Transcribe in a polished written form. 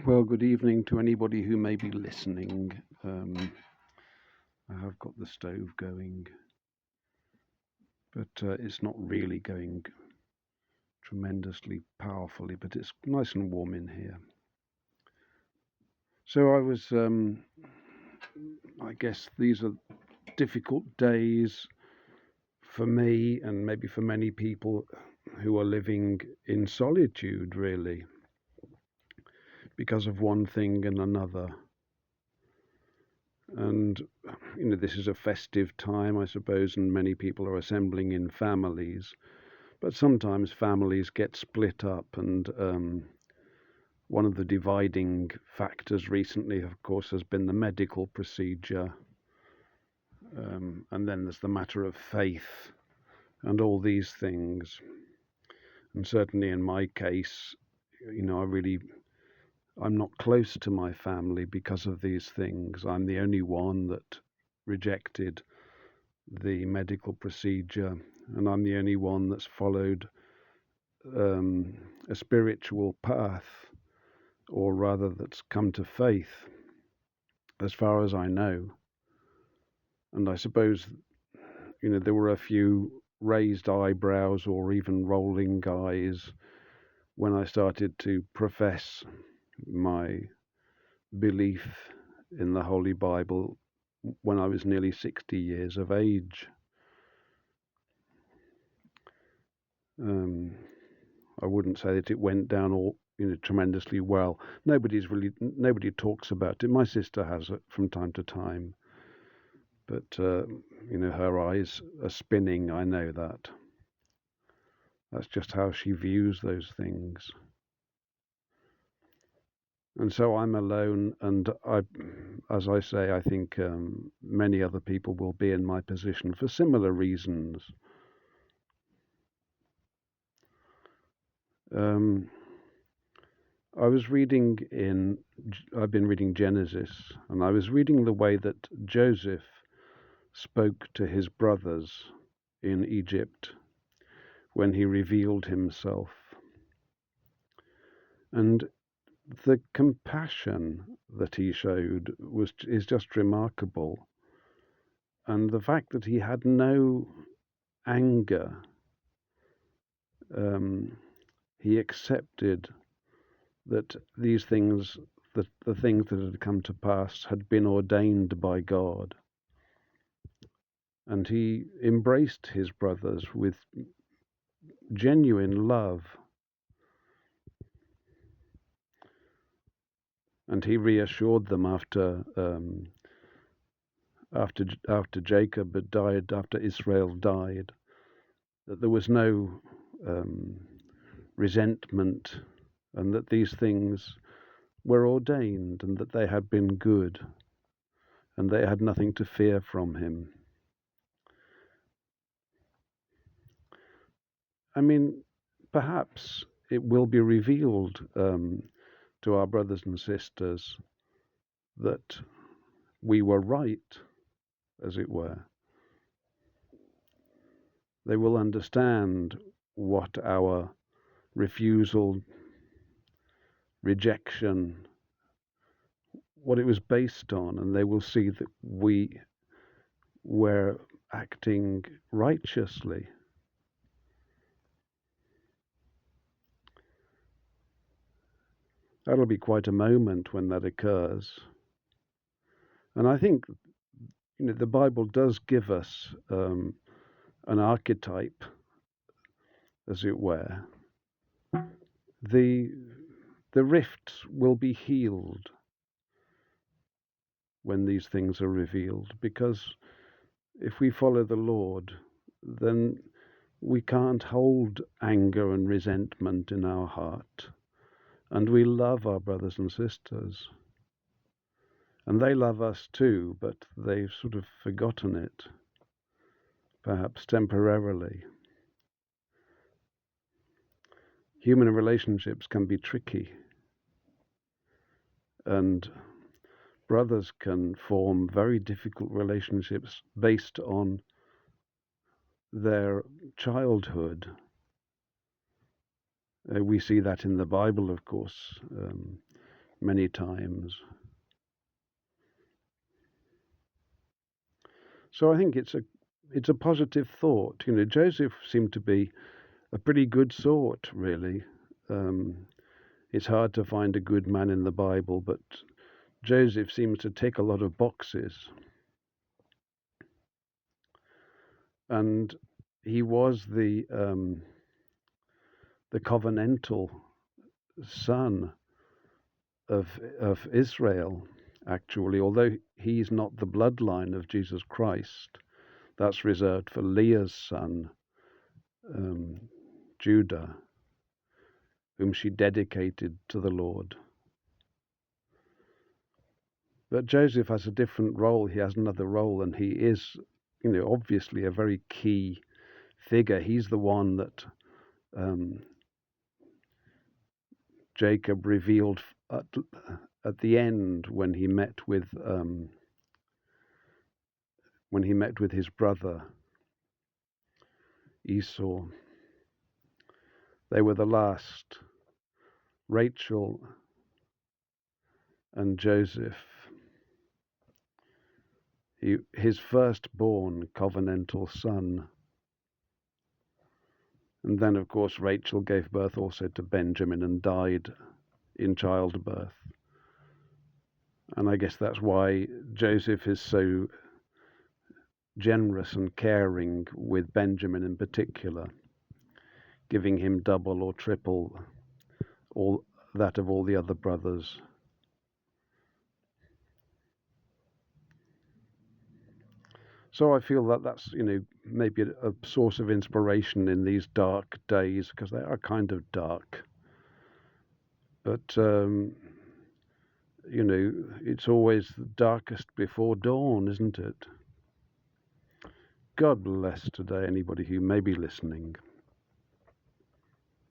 Well, good evening to anybody who may be listening. I have got the stove going, but it's not really going tremendously powerfully, but it's nice and warm in here. So I guess these are difficult days for me and maybe for many people who are living in solitude, really, because of one thing and another. And, this is a festive time, I suppose, and many people are assembling in families. But sometimes families get split up, and one of the dividing factors recently, of course, has been the medical procedure. And then there's the matter of faith and all these things. And certainly in my case, I'm not close to my family because of these things. I'm the only one that rejected the medical procedure, and I'm the only one that's followed a spiritual path, or rather that's come to faith, as far as I know. And I suppose, there were a few raised eyebrows or even rolling eyes when I started to profess my belief in the Holy Bible when I was nearly 60 years of age. I wouldn't say that it went down all tremendously well. Nobody talks about it. My sister has it from time to time, but her eyes are spinning. I know that. That's just how she views those things. And so I'm alone, and as I say, I think many other people will be in my position for similar reasons. I've been reading Genesis, and I was reading the way that Joseph spoke to his brothers in Egypt when he revealed himself. And the compassion that he showed is just remarkable. And the fact that he had no anger, he accepted that these things, that the things that had come to pass had been ordained by God. And he embraced his brothers with genuine love. And he reassured them after Jacob had died, after Israel died, that there was no resentment, and that these things were ordained, and that they had been good, and they had nothing to fear from him. I mean, perhaps it will be revealed to our brothers and sisters that we were right, as it were. They will understand what our refusal, rejection, what it was based on, and they will see that we were acting righteously. That'll be quite a moment when that occurs. And I think, the Bible does give us an archetype, as it were. The rifts will be healed when these things are revealed, because if we follow the Lord, then we can't hold anger and resentment in our heart. And we love our brothers and sisters. And they love us too, but they've sort of forgotten it, perhaps temporarily. Human relationships can be tricky, and brothers can form very difficult relationships based on their childhood. We see that in the Bible, of course. many times. So I think it's a positive thought. Joseph seemed to be a pretty good sort, really. It's hard to find a good man in the Bible, but Joseph seems to tick a lot of boxes. And he was the covenantal son of Israel, actually, although he's not the bloodline of Jesus Christ. That's reserved for Leah's son, Judah, whom she dedicated to the Lord. But Joseph has a different role. He has another role, and he is, obviously a very key figure. He's the one that Jacob revealed at the end when he met with his brother Esau. They were the last, Rachel and Joseph, his firstborn covenantal son. And then, of course, Rachel gave birth also to Benjamin and died in childbirth. And I guess that's why Joseph is so generous and caring with Benjamin in particular, giving him double or triple all that of all the other brothers. So I feel that that's, maybe a source of inspiration in these dark days, because they are kind of dark. But, it's always darkest before dawn, isn't it? God bless today anybody who may be listening.